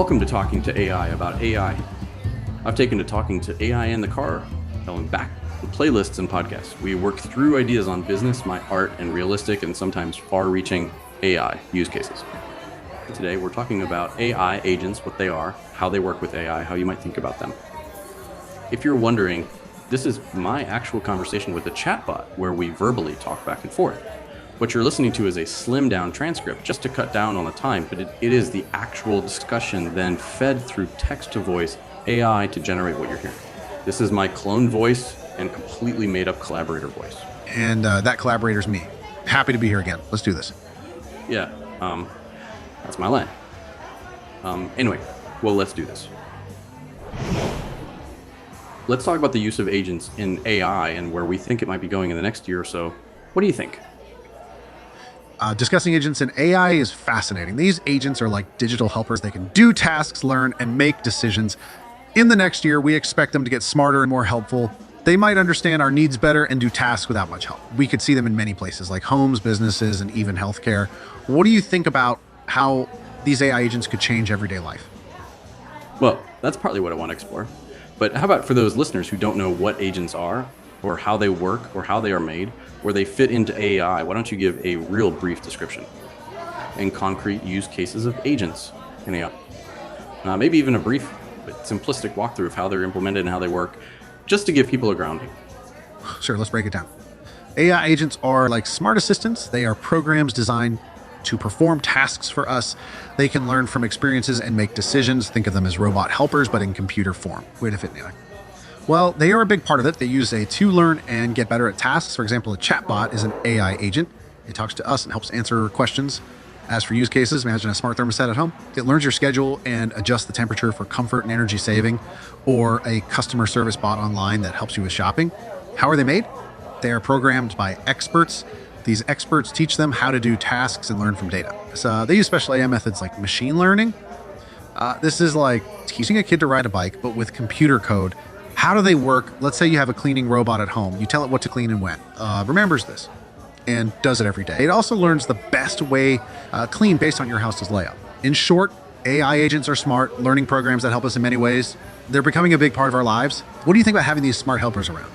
Welcome to Talking to AI about AI. I've taken to talking to AI in the car, going back to playlists and podcasts. We work through ideas on business, my art, and realistic and sometimes far-reaching AI use cases. Today, we're talking about AI agents, what they are, how they work with AI, how you might think about them. If you're wondering, this is my actual conversation with a chatbot where we verbally talk back and forth. What you're listening to is a slimmed down transcript just to cut down on the time, but it is the actual discussion then fed through text to voice AI to generate what you're hearing. This is my cloned voice and completely made up collaborator voice. And that collaborator's me. Happy to be here again. Let's do this. Yeah, that's my line. Anyway, well, let's do this. Let's talk about the use of agents in AI and where we think it might be going in the next year or so. What do you think? Discussing agents in AI is fascinating. These agents are like digital helpers. They can do tasks, learn, and make decisions. In the next year, we expect them to get smarter and more helpful. They might understand our needs better and do tasks without much help. We could see them in many places like homes, businesses, and even healthcare. What do you think about how these AI agents could change everyday life? Well, that's partly what I want to explore. But how about for those listeners who don't know what agents are, or how they work, or how they are made, where they fit into AI, why don't you give a real brief description and concrete use cases of agents in AI? Maybe even a brief but simplistic walkthrough of how they're implemented and how they work, just to give people a grounding. Sure, let's break it down. AI agents are like smart assistants. They are programs designed to perform tasks for us. They can learn from experiences and make decisions. Think of them as robot helpers, but in computer form. Way to fit, Neil. Well, they are a big part of it. They use a to learn and get better at tasks. For example, a chatbot is an AI agent. It talks to us and helps answer questions. As for use cases, imagine a smart thermostat at home. It learns your schedule and adjusts the temperature for comfort and energy saving, or a customer service bot online that helps you with shopping. How are they made? They are programmed by experts. These experts teach them how to do tasks and learn from data. So they use special AI methods like machine learning. This is like teaching a kid to ride a bike, but with computer code. How do they work? Let's say you have a cleaning robot at home. You tell it what to clean and when. Remembers this and does it every day. It also learns the best way clean based on your house's layout. In short, AI agents are smart, learning programs that help us in many ways. They're becoming a big part of our lives. What do you think about having these smart helpers around?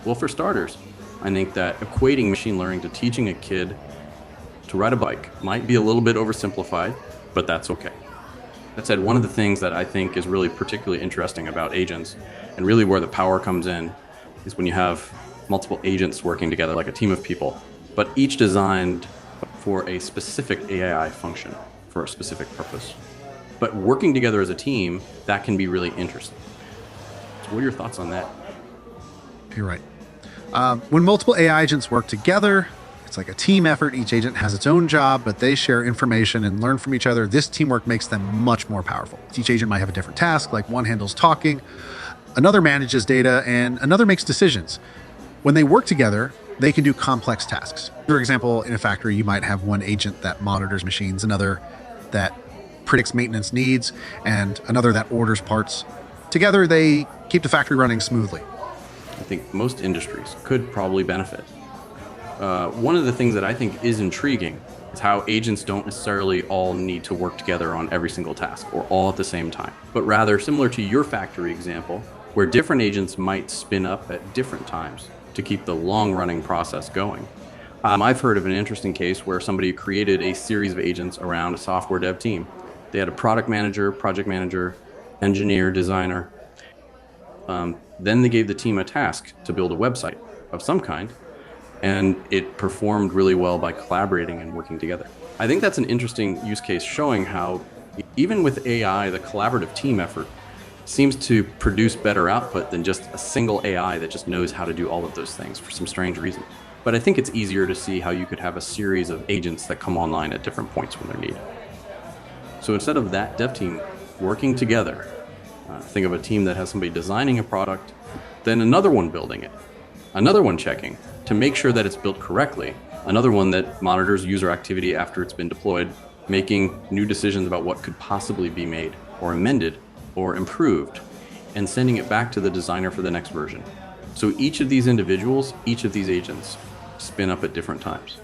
Well, for starters, I think that equating machine learning to teaching a kid to ride a bike might be a little bit oversimplified, but that's okay. That said, one of the things that I think is really particularly interesting about agents, and really where the power comes in, is when you have multiple agents working together like a team of people, but each designed for a specific AI function, for a specific purpose. But working together as a team, that can be really interesting. So what are your thoughts on that? You're right. When multiple AI agents work together, it's like a team effort. Each agent has its own job, but they share information and learn from each other. This teamwork makes them much more powerful. Each agent might have a different task, like one handles talking, another manages data, and another makes decisions. When they work together, they can do complex tasks. For example, in a factory, you might have one agent that monitors machines, another that predicts maintenance needs, and another that orders parts. Together, they keep the factory running smoothly. I think most industries could probably benefit. One of the things that I think is intriguing is how agents don't necessarily all need to work together on every single task or all at the same time, but rather similar to your factory example, where different agents might spin up at different times to keep the long-running process going. I've heard of an interesting case where somebody created a series of agents around a software dev team. They had a product manager, project manager, engineer, designer. Then they gave the team a task to build a website of some kind, and it performed really well by collaborating and working together. I think that's an interesting use case showing how even with AI, the collaborative team effort seems to produce better output than just a single AI that just knows how to do all of those things for some strange reason. But I think it's easier to see how you could have a series of agents that come online at different points when they're needed. So instead of that dev team working together, think of a team that has somebody designing a product, then another one building it, another one checking to make sure that it's built correctly, another one that monitors user activity after it's been deployed, making new decisions about what could possibly be made or amended or improved, and sending it back to the designer for the next version. So each of these individuals, each of these agents spin up at different times.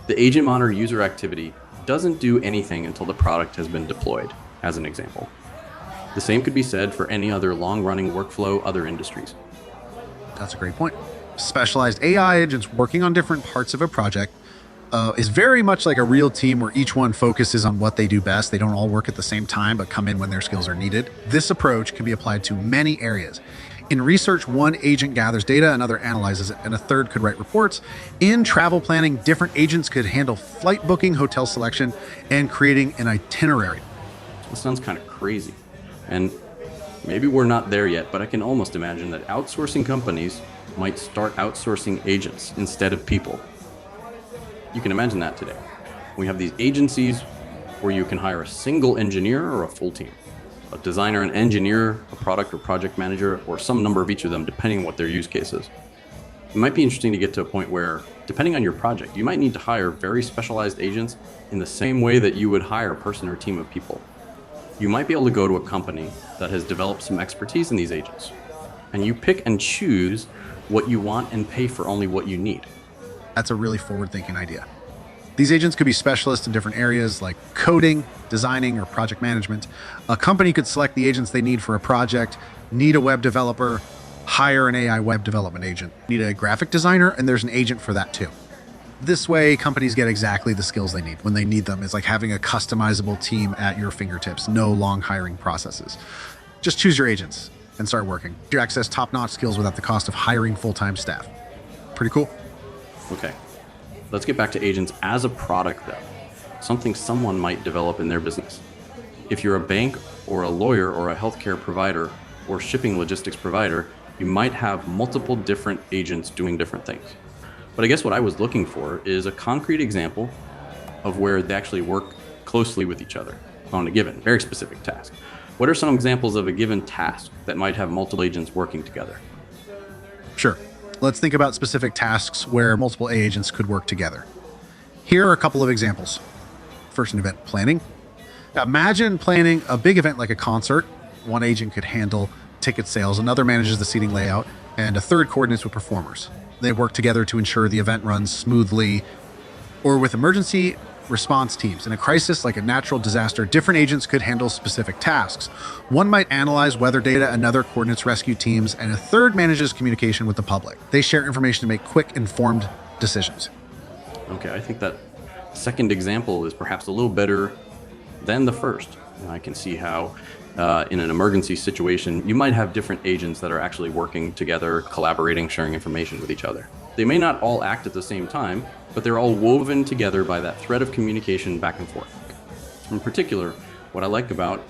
The agent monitor user activity doesn't do anything until the product has been deployed. as an example. The same could be said for any other long-running workflow, other industries. That's a great point. Specialized AI agents working on different parts of a project is very much like a real team where each one focuses on what they do best. They don't all work at the same time, but come in when their skills are needed. This approach can be applied to many areas. In research, one agent gathers data, another analyzes it, and a third could write reports. In travel planning, different agents could handle flight booking, hotel selection, and creating an itinerary. This sounds kind of crazy. And maybe we're not there yet, but I can almost imagine that outsourcing companies might start outsourcing agents instead of people. You can imagine that today. We have these agencies where you can hire a single engineer or a full team. A designer, an engineer, a product or project manager, or some number of each of them, depending on what their use case is. It might be interesting to get to a point where, depending on your project, you might need to hire very specialized agents in the same way that you would hire a person or a team of people. You might be able to go to a company that has developed some expertise in these agents, and you pick and choose what you want and pay for only what you need. That's a really forward-thinking idea. These agents could be specialists in different areas like coding, designing, or project management. A company could select the agents they need for a project, need a web developer, hire an AI web development agent, need a graphic designer, and there's an agent for that too. This way, companies get exactly the skills they need when they need them. It's like having a customizable team at your fingertips, no long hiring processes. Just choose your agents and start working. You access top-notch skills without the cost of hiring full-time staff. Pretty cool. Okay, let's get back to agents as a product though, something someone might develop in their business. If you're a bank or a lawyer or a healthcare provider or shipping logistics provider, you might have multiple different agents doing different things. But I guess what I was looking for is a concrete example of where they actually work closely with each other on a given, very specific task. What are some examples of a given task that might have multiple agents working together? Sure. Let's think about specific tasks where multiple AI agents could work together. Here are a couple of examples. First, in event planning. Imagine planning a big event like a concert. One agent could handle ticket sales, another manages the seating layout, and a third coordinates with performers. They work together to ensure the event runs smoothly. Or with emergency response teams. In a crisis like a natural disaster, different agents could handle specific tasks. One might analyze weather data, another coordinates rescue teams, and a third manages communication with the public. They share information to make quick, informed decisions. Okay, I think that second example is perhaps a little better than the first. I can see how in an emergency situation, you might have different agents that are actually working together, collaborating, sharing information with each other. They may not all act at the same time, but they're all woven together by that thread of communication back and forth. In particular, what I like about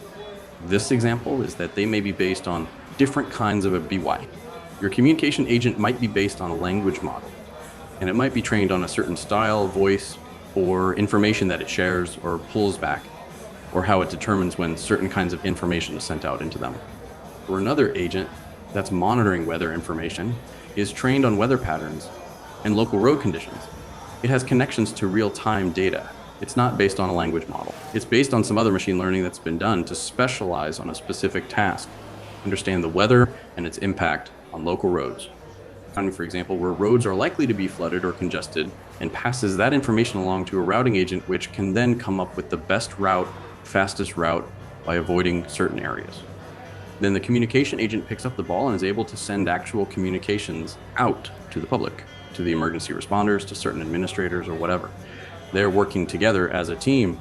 this example is that they may be based on different kinds of a BY. Your communication agent might be based on a language model, and it might be trained on a certain style, voice, or information that it shares or pulls back, or how it determines when certain kinds of information is sent out into them. Or another agent that's monitoring weather information is trained on weather patterns and local road conditions. It has connections to real-time data. It's not based on a language model. It's based on some other machine learning that's been done to specialize on a specific task, understand the weather and its impact on local roads. For example, where roads are likely to be flooded or congested, and passes that information along to a routing agent, which can then come up with the best route, fastest route by avoiding certain areas. Then the communication agent picks up the ball and is able to send actual communications out to the public, to the emergency responders, to certain administrators or whatever. They're working together as a team,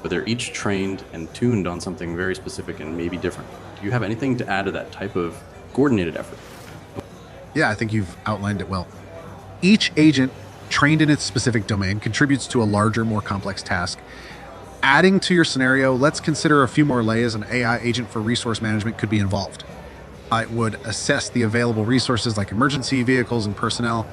but they're each trained and tuned on something very specific and maybe different. Do you have anything to add to that type of coordinated effort? Yeah, I think you've outlined it well. Each agent trained in its specific domain contributes to a larger, more complex task. Adding to your scenario, let's consider a few more layers. An AI agent for resource management could be involved. It would assess the available resources like emergency vehicles and personnel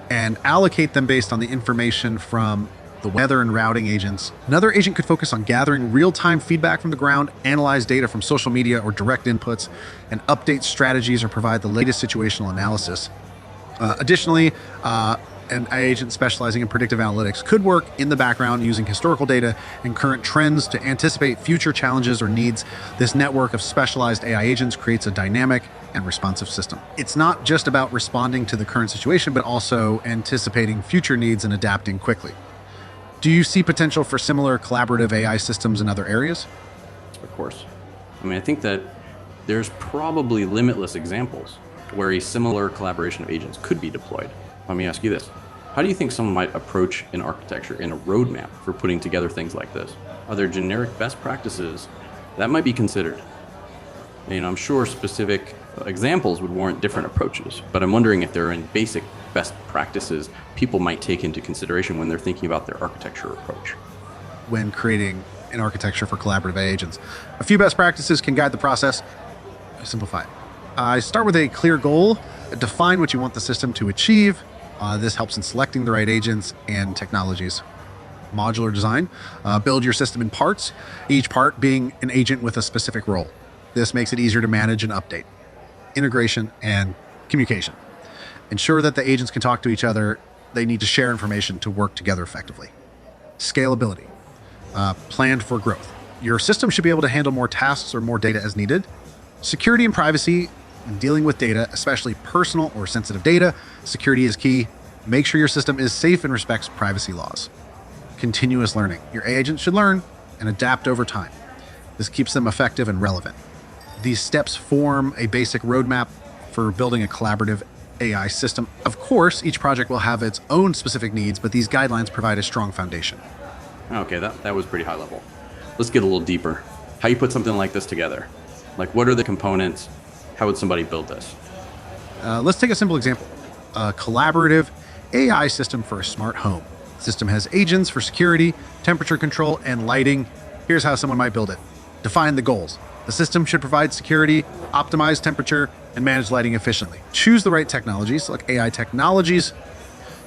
and allocate them based on the information from the weather and routing agents. Another agent could focus on gathering real-time feedback from the ground, analyze data from social media or direct inputs, and update strategies or provide the latest situational analysis. Additionally, an agent specializing in predictive analytics could work in the background using historical data and current trends to anticipate future challenges or needs. This network of specialized AI agents creates a dynamic and responsive system. It's not just about responding to the current situation, but also anticipating future needs and adapting quickly. Do you see potential for similar collaborative AI systems in other areas? Of course. I mean, I think that there's probably limitless examples where a similar collaboration of agents could be deployed. Let me ask you this. How do you think someone might approach an architecture and a roadmap for putting together things like this? Are there generic best practices that might be considered? I'm sure specific examples would warrant different approaches, but I'm wondering if there are any basic best practices people might take into consideration when they're thinking about their architecture approach. When creating an architecture for collaborative agents, a few best practices can guide the process. Simplify it. Start with a clear goal. Define what you want the system to achieve. This helps in selecting the right agents and technologies. Modular design. Build your system in parts, each part being an agent with a specific role. This makes it easier to manage and update. Integration and communication. Ensure that the agents can talk to each other. They need to share information to work together effectively. Scalability. Planned for growth. Your system should be able to handle more tasks or more data as needed. Security and privacy. In dealing with data, especially personal or sensitive data, security is key. Make sure your system is safe and respects privacy laws. Continuous learning. Your agents should learn and adapt over time. This keeps them effective and relevant. These steps form a basic roadmap for building a collaborative AI system. Of course, each project will have its own specific needs, but these guidelines provide a strong foundation. Okay, that was pretty high level. Let's get a little deeper. How you put something like this together? Like, what are the components? How would somebody build this? Let's take a simple example. A collaborative AI system for a smart home. The system has agents for security, temperature control, and lighting. Here's how someone might build it. Define the goals. The system should provide security, optimize temperature, and manage lighting efficiently. Choose the right technologies, like AI technologies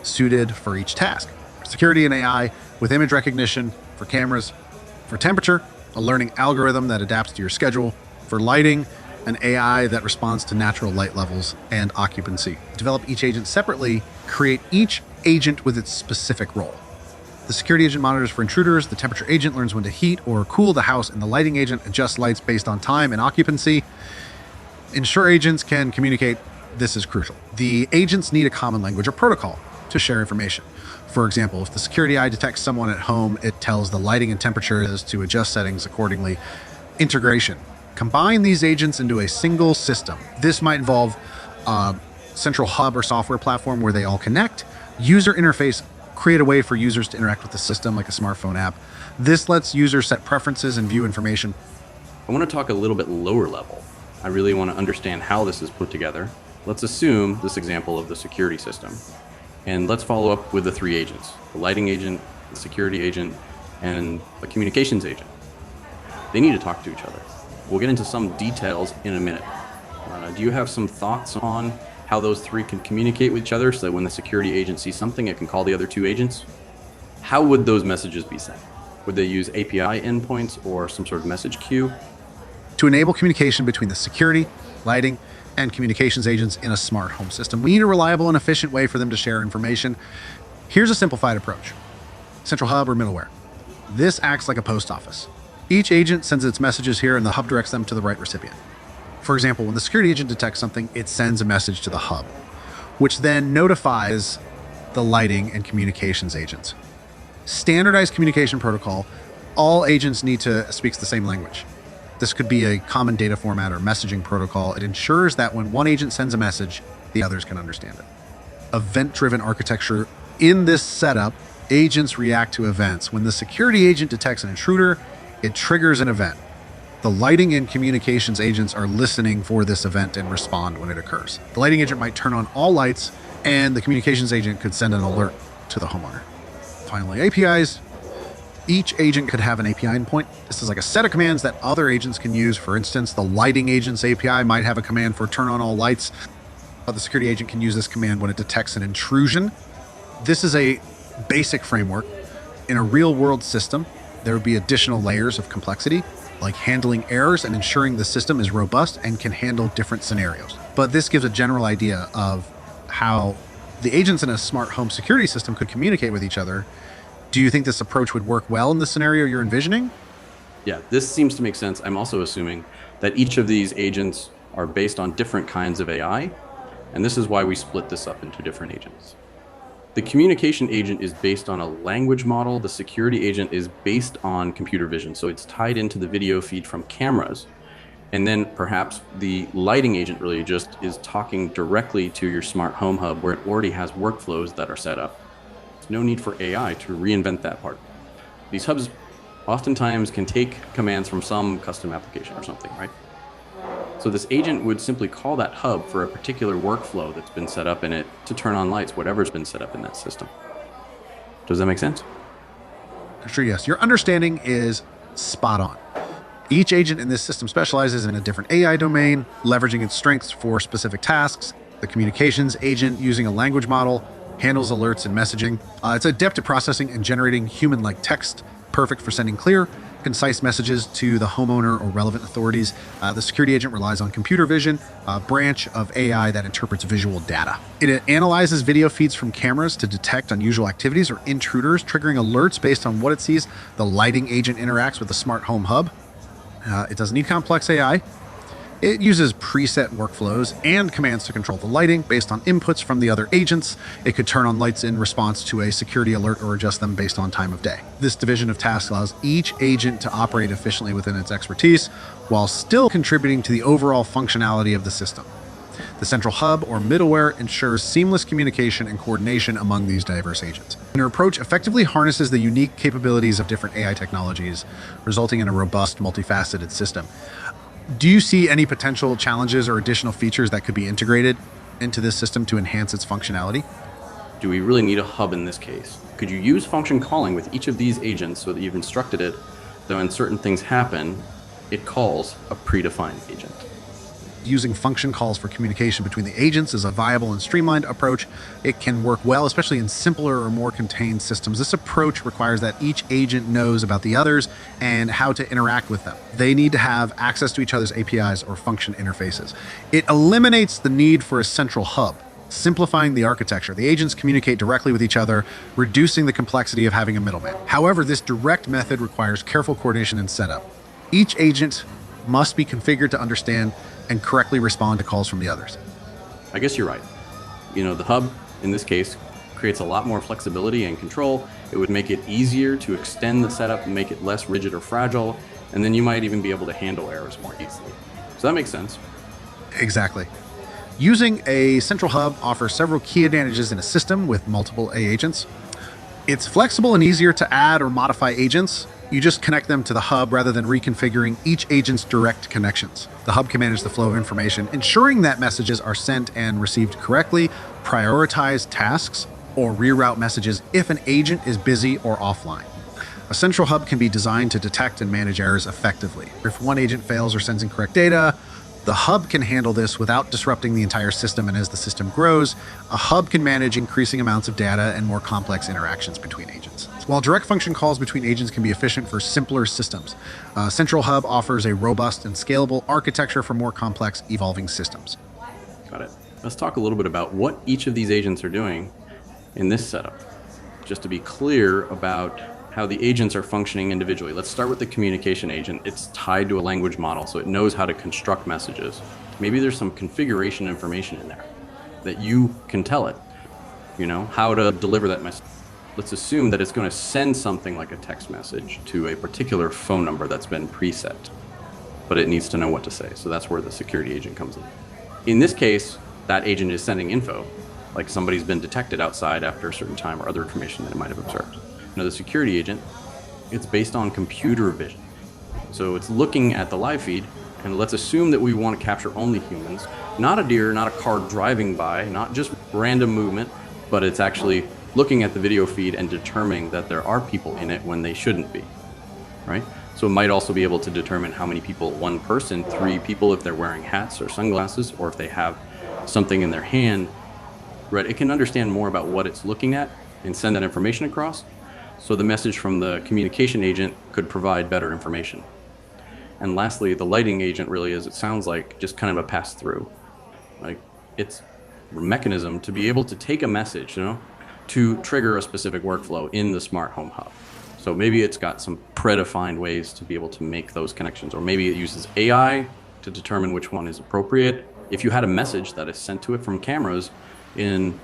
suited for each task. Security and AI with image recognition for cameras. For temperature, a learning algorithm that adapts to your schedule. For lighting, an AI that responds to natural light levels and occupancy. Develop each agent separately, create each agent with its specific role. The security agent monitors for intruders, the temperature agent learns when to heat or cool the house, and the lighting agent adjusts lights based on time and occupancy. Ensure agents can communicate. This is crucial. The agents need a common language or protocol to share information. For example, if the security eye detects someone at home, it tells the lighting and temperature to adjust settings accordingly. Integration. Combine these agents into a single system. This might involve a central hub or software platform where they all connect. User interface. Create a way for users to interact with the system like a smartphone app. This lets users set preferences and view information. I want to talk a little bit lower level. I really want to understand how this is put together. Let's assume this example of the security system. And let's follow up with the three agents, the lighting agent, the security agent, and a communications agent. They need to talk to each other. We'll get into some details in a minute. Do you have some thoughts on how those three can communicate with each other so that when the security agent sees something, it can call the other two agents? How would those messages be sent? Would they use API endpoints or some sort of message queue? To enable communication between the security, lighting, and communications agents in a smart home system, we need a reliable and efficient way for them to share information. Here's a simplified approach. Central hub or middleware. This acts like a post office. Each agent sends its messages here and the hub directs them to the right recipient. For example, when the security agent detects something, it sends a message to the hub, which then notifies the lighting and communications agents. Standardized communication protocol, all agents need to speak the same language. This could be a common data format or messaging protocol. It ensures that when one agent sends a message, the others can understand it. Event-driven architecture. In this setup, agents react to events. When the security agent detects an intruder, it triggers an event. The lighting and communications agents are listening for this event and respond when it occurs. The lighting agent might turn on all lights, and the communications agent could send an alert to the homeowner. Finally, APIs. Each agent could have an API endpoint. This is like a set of commands that other agents can use. For instance, the lighting agent's API might have a command for turn on all lights. The security agent can use this command when it detects an intrusion. This is a basic framework. In a real-world system, there would be additional layers of complexity, like handling errors and ensuring the system is robust and can handle different scenarios. But this gives a general idea of how the agents in a smart home security system could communicate with each other. Do you think this approach would work well in the scenario you're envisioning? Yeah, this seems to make sense. I'm also assuming that each of these agents are based on different kinds of AI, and this is why we split this up into different agents. The communication agent is based on a language model. The security agent is based on computer vision, so it's tied into the video feed from cameras. And then perhaps the lighting agent really just is talking directly to your smart home hub where it already has workflows that are set up. There's no need for AI to reinvent that part. These hubs oftentimes can take commands from some custom application or something, right? So this agent would simply call that hub for a particular workflow that's been set up in it to turn on lights, whatever's been set up in that system. Does that make sense? Sure, yes. Your understanding is spot on. Each agent in this system specializes in a different AI domain, leveraging its strengths for specific tasks. The communications agent, using a language model, handles alerts and messaging. It's adept at processing and generating human-like text, perfect for sending clear, concise messages to the homeowner or relevant authorities. The security agent relies on computer vision, a branch of AI that interprets visual data. It analyzes video feeds from cameras to detect unusual activities or intruders, triggering alerts based on what it sees. The lighting agent interacts with the smart home hub. It doesn't need complex AI. It uses preset workflows and commands to control the lighting based on inputs from the other agents. It could turn on lights in response to a security alert or adjust them based on time of day. This division of tasks allows each agent to operate efficiently within its expertise while still contributing to the overall functionality of the system. The central hub or middleware ensures seamless communication and coordination among these diverse agents. And our approach effectively harnesses the unique capabilities of different AI technologies, resulting in a robust, multifaceted system. Do you see any potential challenges or additional features that could be integrated into this system to enhance its functionality? Do we really need a hub in this case? Could you use function calling with each of these agents so that you've instructed it that when certain things happen, it calls a predefined agent? Using function calls for communication between the agents is a viable and streamlined approach. It can work well, especially in simpler or more contained systems. This approach requires that each agent knows about the others and how to interact with them. They need to have access to each other's APIs or function interfaces. It eliminates the need for a central hub, simplifying the architecture. The agents communicate directly with each other, reducing the complexity of having a middleman. However, this direct method requires careful coordination and setup. Each agent must be configured to understand and correctly respond to calls from the others. I guess you're right. The hub, in this case, creates a lot more flexibility and control. It would make it easier to extend the setup and make it less rigid or fragile, and then you might even be able to handle errors more easily. So that makes sense. Exactly. Using a central hub offers several key advantages in a system with multiple AI agents. It's flexible and easier to add or modify agents. You just connect them to the hub rather than reconfiguring each agent's direct connections. The hub can manage the flow of information, ensuring that messages are sent and received correctly, prioritize tasks, or reroute messages if an agent is busy or offline. A central hub can be designed to detect and manage errors effectively. If one agent fails or sends incorrect data, the hub can handle this without disrupting the entire system, and as the system grows, a hub can manage increasing amounts of data and more complex interactions between agents. While direct function calls between agents can be efficient for simpler systems, Central Hub offers a robust and scalable architecture for more complex, evolving systems. Got it. Let's talk a little bit about what each of these agents are doing in this setup, just to be clear about how the agents are functioning individually. Let's start with the communication agent. It's tied to a language model, so it knows how to construct messages. Maybe there's some configuration information in there that you can tell it, how to deliver that message. Let's assume that it's going to send something like a text message to a particular phone number that's been preset, but it needs to know what to say. So that's where the security agent comes in. In this case, that agent is sending info, like somebody's been detected outside after a certain time or other information that it might have observed. Now, the security agent, it's based on computer vision. So it's looking at the live feed, and let's assume that we want to capture only humans, not a deer, not a car driving by, not just random movement, but it's actually looking at the video feed and determining that there are people in it when they shouldn't be, right? So it might also be able to determine how many people, one person, three people, if they're wearing hats or sunglasses, or if they have something in their hand, right? It can understand more about what it's looking at and send that information across. So the message from the communication agent could provide better information. And lastly, the lighting agent really is, it sounds like, just kind of a pass-through. Like, it's a mechanism to be able to take a message, to trigger a specific workflow in the smart home hub. So maybe it's got some predefined ways to be able to make those connections, or maybe it uses AI to determine which one is appropriate. If you had a message that is sent to it from cameras in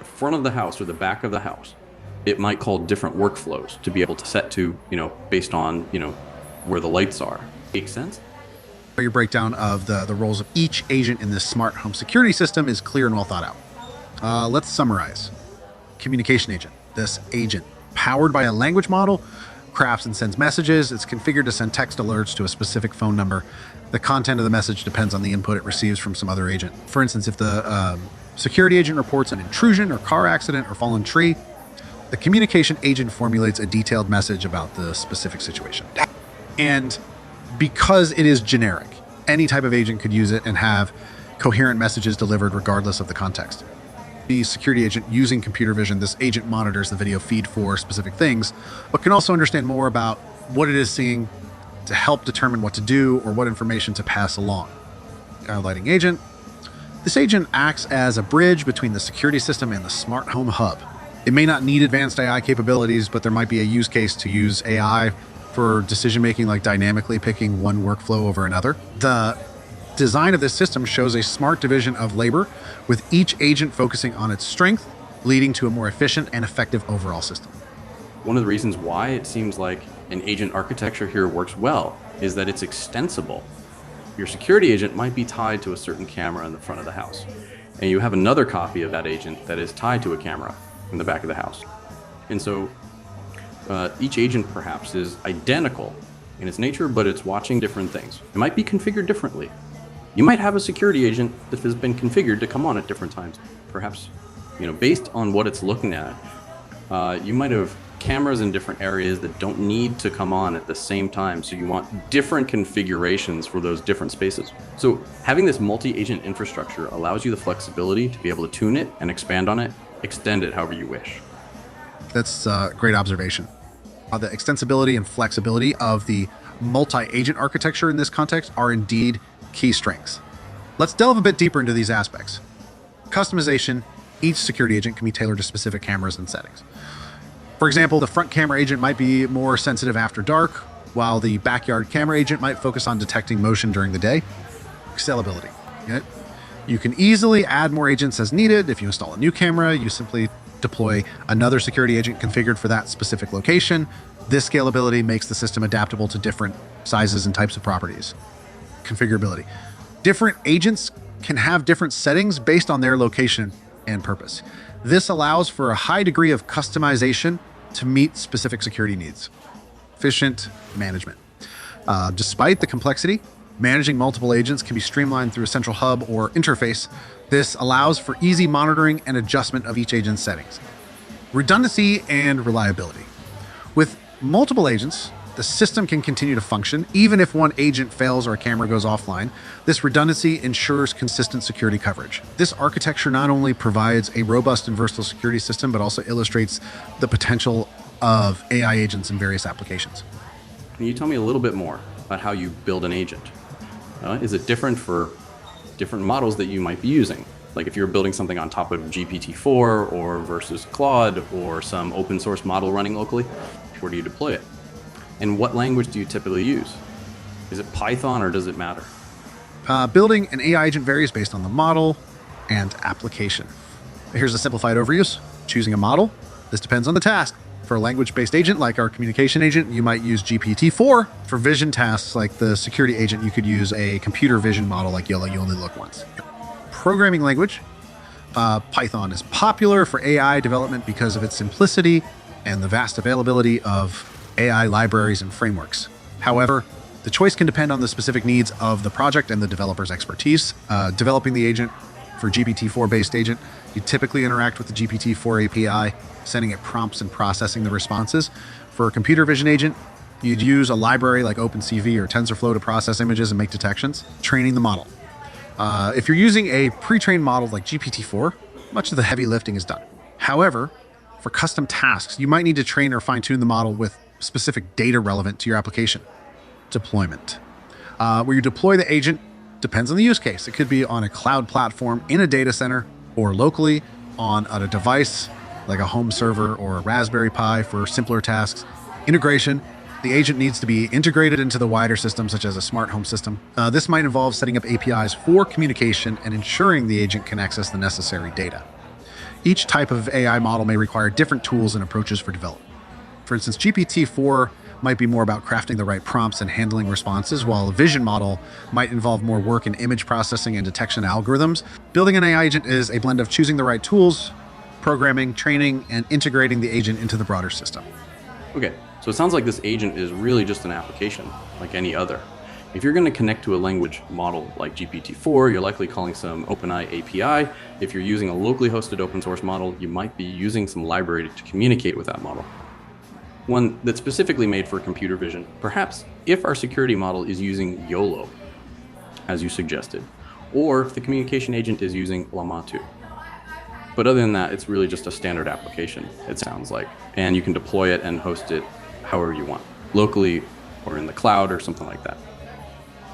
front of the house or the back of the house, it might call different workflows to be able to set to, based on, where the lights are. Make sense? Your breakdown of the roles of each agent in this smart home security system is clear and well thought out. Let's summarize. Communication agent. This agent, powered by a language model, crafts and sends messages. It's configured to send text alerts to a specific phone number. The content of the message depends on the input it receives from some other agent. For instance, if the security agent reports an intrusion or car accident or fallen tree, the communication agent formulates a detailed message about the specific situation. And because it is generic, any type of agent could use it and have coherent messages delivered regardless of the context. The security agent using computer vision, this agent monitors the video feed for specific things, but can also understand more about what it is seeing to help determine what to do or what information to pass along. Guiding agent. This agent acts as a bridge between the security system and the smart home hub. It may not need advanced AI capabilities, but there might be a use case to use AI for decision-making, like dynamically picking one workflow over another. The design of this system shows a smart division of labor, with each agent focusing on its strength, leading to a more efficient and effective overall system. One of the reasons why it seems like an agent architecture here works well is that it's extensible. Your security agent might be tied to a certain camera in the front of the house, and you have another copy of that agent that is tied to a camera in the back of the house. And so each agent perhaps is identical in its nature, but it's watching different things. It might be configured differently. You might have a security agent that has been configured to come on at different times. Perhaps, based on what it's looking at, you might have cameras in different areas that don't need to come on at the same time. So you want different configurations for those different spaces. So having this multi-agent infrastructure allows you the flexibility to be able to tune it and expand on it, extend it however you wish. That's a great observation. The extensibility and flexibility of the multi-agent architecture in this context are indeed key strengths. Let's delve a bit deeper into these aspects. Customization. Each security agent can be tailored to specific cameras and settings. For example, the front camera agent might be more sensitive after dark, while the backyard camera agent might focus on detecting motion during the day. Scalability. You can easily add more agents as needed. If you install a new camera, you simply deploy another security agent configured for that specific location. This scalability makes the system adaptable to different sizes and types of properties. Configurability. Different agents can have different settings based on their location and purpose. This allows for a high degree of customization to meet specific security needs. Efficient management. Despite the complexity, managing multiple agents can be streamlined through a central hub or interface. This allows for easy monitoring and adjustment of each agent's settings. Redundancy and reliability. With multiple agents, the system can continue to function even if one agent fails or a camera goes offline. This redundancy ensures consistent security coverage. This architecture not only provides a robust and versatile security system, but also illustrates the potential of AI agents in various applications. Can you tell me a little bit more about how you build an agent? Is it different for different models that you might be using? Like if you're building something on top of GPT-4 or versus Claude or some open source model running locally, where do you deploy it? And what language do you typically use? Is it Python or does it matter? Building an AI agent varies based on the model and application. Here's a simplified overview. Choosing a model. This depends on the task. For a language-based agent like our communication agent, you might use GPT-4. For vision tasks like the security agent, you could use a computer vision model like YOLO, You Only Look Once. Programming language. Python is popular for AI development because of its simplicity and the vast availability of AI libraries and frameworks. However, the choice can depend on the specific needs of the project and the developer's expertise. Developing the agent for GPT-4-based agent, you typically interact with the GPT-4 API, sending it prompts and processing the responses. For a computer vision agent, you'd use a library like OpenCV or TensorFlow to process images and make detections. Training the model. If you're using a pre-trained model like GPT-4, much of the heavy lifting is done. However, for custom tasks, you might need to train or fine-tune the model with specific data relevant to your application. Deployment. Where you deploy the agent depends on the use case. It could be on a cloud platform in a data center or locally on a device like a home server or a Raspberry Pi for simpler tasks. Integration. The agent needs to be integrated into the wider system, such as a smart home system. This might involve setting up APIs for communication and ensuring the agent can access the necessary data. Each type of AI model may require different tools and approaches for development. For instance, GPT-4 might be more about crafting the right prompts and handling responses, while a vision model might involve more work in image processing and detection algorithms. Building an AI agent is a blend of choosing the right tools, programming, training, and integrating the agent into the broader system. Okay, so it sounds like this agent is really just an application, like any other. If you're going to connect to a language model like GPT-4, you're likely calling some OpenAI API. If you're using a locally hosted open source model, you might be using some library to communicate with that model. One that's specifically made for computer vision, perhaps if our security model is using YOLO, as you suggested, or if the communication agent is using Llama 2. But other than that, it's really just a standard application, it sounds like. And you can deploy it and host it however you want, locally or in the cloud or something like that.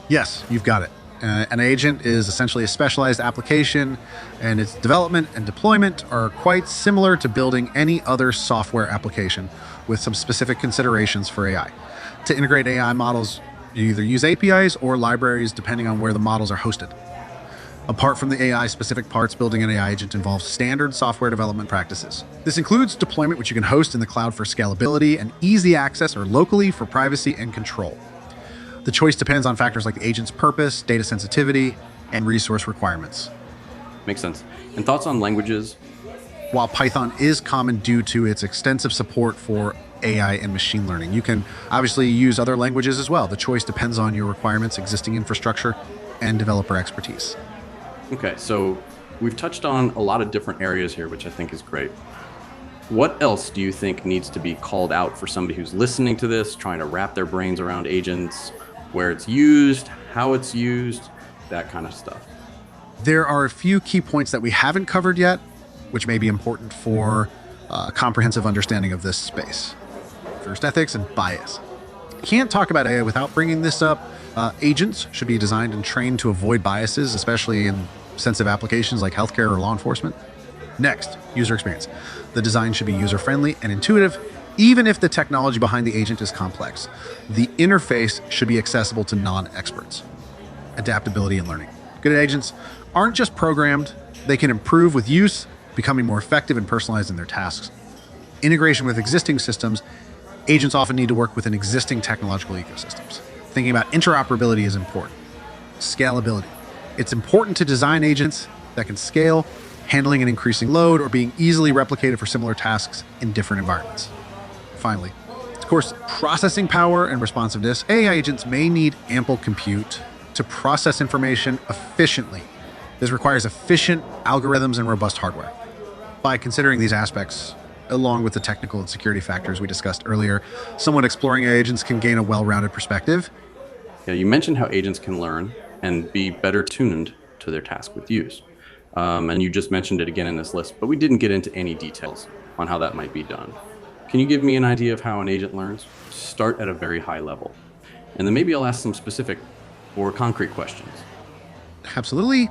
Yes, you've got it. An agent is essentially a specialized application, and its development and deployment are quite similar to building any other software application, with some specific considerations for AI. To integrate AI models, you either use APIs or libraries depending on where the models are hosted. Apart from the AI-specific parts, building an AI agent involves standard software development practices. This includes deployment, which you can host in the cloud for scalability, and easy access or locally for privacy and control. The choice depends on factors like the agent's purpose, data sensitivity, and resource requirements. Makes sense. And thoughts on languages? While Python is common due to its extensive support for AI and machine learning, you can obviously use other languages as well. The choice depends on your requirements, existing infrastructure, and developer expertise. Okay, so we've touched on a lot of different areas here, which I think is great. What else do you think needs to be called out for somebody who's listening to this, trying to wrap their brains around agents, where it's used, how it's used, that kind of stuff? There are a few key points that we haven't covered yet, which may be important for a comprehensive understanding of this space. First, ethics and bias. Can't talk about AI without bringing this up. Agents should be designed and trained to avoid biases, especially in sensitive applications like healthcare or law enforcement. Next, user experience. The design should be user-friendly and intuitive, even if the technology behind the agent is complex. The interface should be accessible to non-experts. Adaptability and learning. Good agents aren't just programmed, they can improve with use, becoming more effective and personalized in their tasks. Integration with existing systems. Agents often need to work within existing technological ecosystems. Thinking about interoperability is important. Scalability. It's important to design agents that can scale, handling an increasing load, or being easily replicated for similar tasks in different environments. Finally, of course, processing power and responsiveness. AI agents may need ample compute to process information efficiently. This requires efficient algorithms and robust hardware. By considering these aspects, along with the technical and security factors we discussed earlier, someone exploring AI agents can gain a well-rounded perspective. Yeah, you mentioned how agents can learn and be better tuned to their task with use. And you just mentioned it again in this list, but we didn't get into any details on how that might be done. Can you give me an idea of how an agent learns? Start at a very high level. And then maybe I'll ask some specific or concrete questions. Absolutely.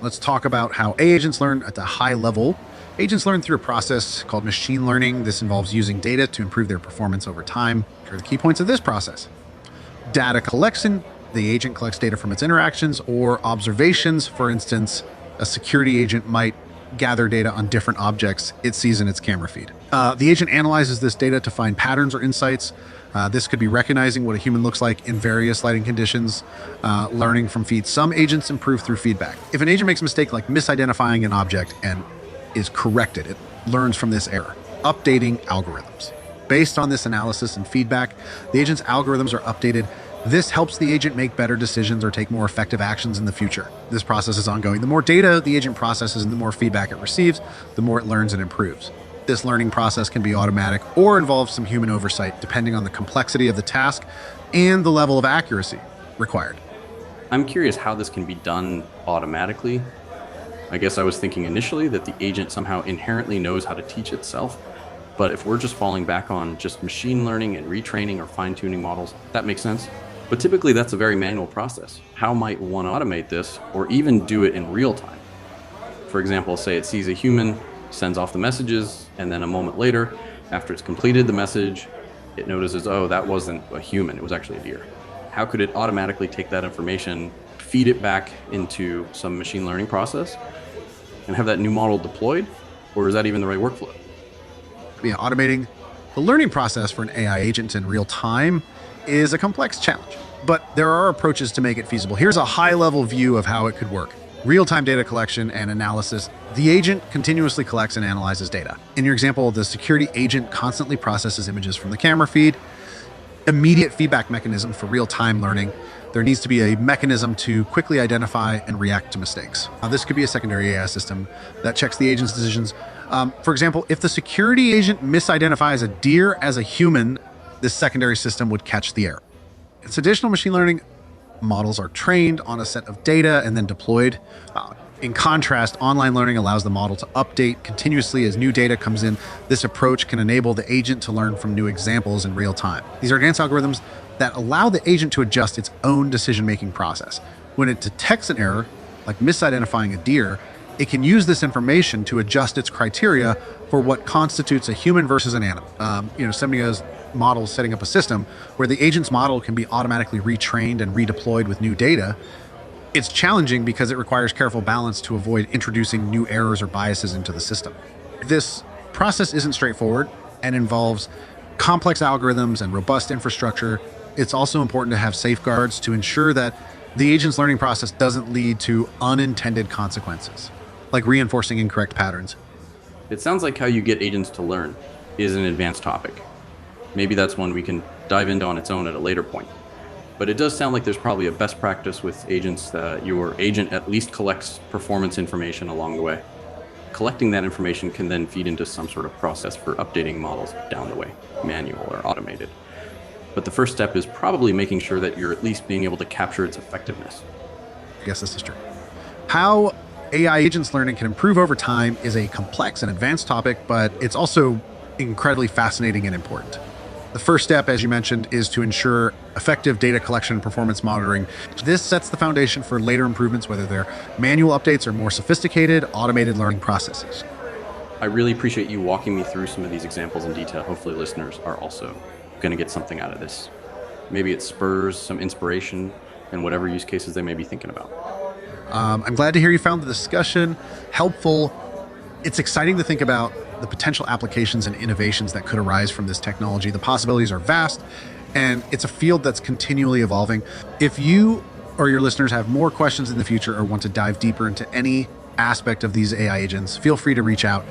Let's talk about how AI agents learn at the high level. Agents learn through a process called machine learning. This involves using data to improve their performance over time. Here are the key points of this process. Data collection. The agent collects data from its interactions or observations. For instance, a security agent might gather data on different objects it sees in its camera feed. The agent analyzes this data to find patterns or insights. This could be recognizing what a human looks like in various lighting conditions, learning from feeds. Some agents improve through feedback. If an agent makes a mistake like misidentifying an object and is corrected, it learns from this error. Updating algorithms. Based on this analysis and feedback, the agent's algorithms are updated. This helps the agent make better decisions or take more effective actions in the future. This process is ongoing. The more data the agent processes and the more feedback it receives, the more it learns and improves. This learning process can be automatic or involve some human oversight, depending on the complexity of the task and the level of accuracy required. I'm curious how this can be done automatically. I guess I was thinking initially that the agent somehow inherently knows how to teach itself. But if we're just falling back on just machine learning and retraining or fine-tuning models, that makes sense. But typically that's a very manual process. How might one automate this or even do it in real time? For example, say it sees a human, sends off the messages, and then a moment later, after it's completed the message, it notices, oh, that wasn't a human, it was actually a deer. How could it automatically take that information, feed it back into some machine learning process, and have that new model deployed? Or is that even the right workflow? Automating The learning process for an AI agent in real time is a complex challenge, but there are approaches to make it feasible. Here's a high-level view of how it could work. Real-time data collection and analysis. The agent continuously collects and analyzes data. In your example, the security agent constantly processes images from the camera feed. Immediate feedback mechanism for real-time learning. There needs to be a mechanism to quickly identify and react to mistakes. Now, this could be a secondary AI system that checks the agent's decisions. For example, if the security agent misidentifies a deer as a human, this secondary system would catch the error. It's additional machine learning models are trained on a set of data and then deployed. In contrast, online learning allows the model to update continuously as new data comes in. This approach can enable the agent to learn from new examples in real time. These are advanced algorithms that allow the agent to adjust its own decision-making process. When it detects an error, like misidentifying a deer, it can use this information to adjust its criteria for what constitutes a human versus an animal. Somebody has models setting up a system where the agent's model can be automatically retrained and redeployed with new data. It's challenging because it requires careful balance to avoid introducing new errors or biases into the system. This process isn't straightforward and involves complex algorithms and robust infrastructure. It's also important to have safeguards to ensure that the agent's learning process doesn't lead to unintended consequences, like reinforcing incorrect patterns. It sounds like how you get agents to learn is an advanced topic. Maybe that's one we can dive into on its own at a later point. But it does sound like there's probably a best practice with agents that your agent at least collects performance information along the way. Collecting that information can then feed into some sort of process for updating models down the way, manual or automated. But the first step is probably making sure that you're at least being able to capture its effectiveness. Yes, this is true. How AI agents learning can improve over time is a complex and advanced topic, but it's also incredibly fascinating and important. The first step, as you mentioned, is to ensure effective data collection and performance monitoring. This sets the foundation for later improvements, whether they're manual updates or more sophisticated, automated learning processes. I really appreciate you walking me through some of these examples in detail. Hopefully listeners are also going to get something out of this. Maybe it spurs some inspiration in whatever use cases they may be thinking about. I'm glad to hear you found the discussion helpful. It's exciting to think about the potential applications and innovations that could arise from this technology. The possibilities are vast, and it's a field that's continually evolving. If you or your listeners have more questions in the future or want to dive deeper into any aspect of these AI agents, feel free to reach out.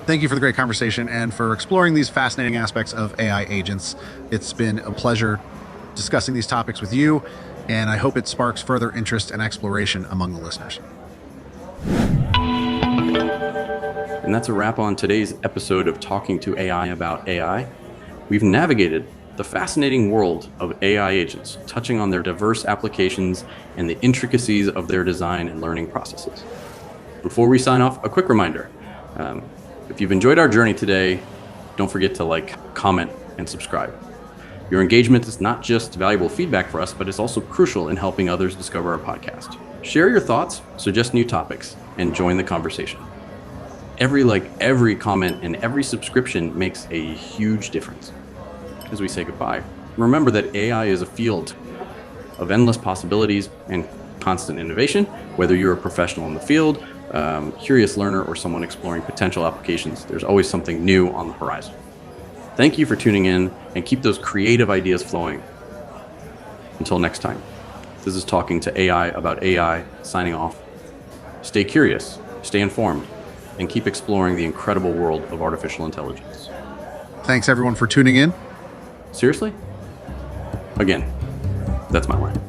Thank you for the great conversation and for exploring these fascinating aspects of AI agents. It's been a pleasure discussing these topics with you, and I hope it sparks further interest and exploration among the listeners. And that's a wrap on today's episode of Talking to AI about AI. We've navigated the fascinating world of AI agents, touching on their diverse applications and the intricacies of their design and learning processes. Before we sign off, a quick reminder. If you've enjoyed our journey today, don't forget to like, comment, and subscribe. Your engagement is not just valuable feedback for us, but it's also crucial in helping others discover our podcast. Share your thoughts, suggest new topics, and join the conversation. Every comment and every subscription makes a huge difference. As we say goodbye, remember that AI is a field of endless possibilities and constant innovation. Whether you're a professional in the field, curious learner, or someone exploring potential applications, there's always something new on the horizon. Thank you for tuning in, and keep those creative ideas flowing. Until next time, this is Talking to AI about AI, signing off. Stay curious, stay informed, and keep exploring the incredible world of artificial intelligence. Thanks everyone for tuning in. Seriously? Again, that's my line.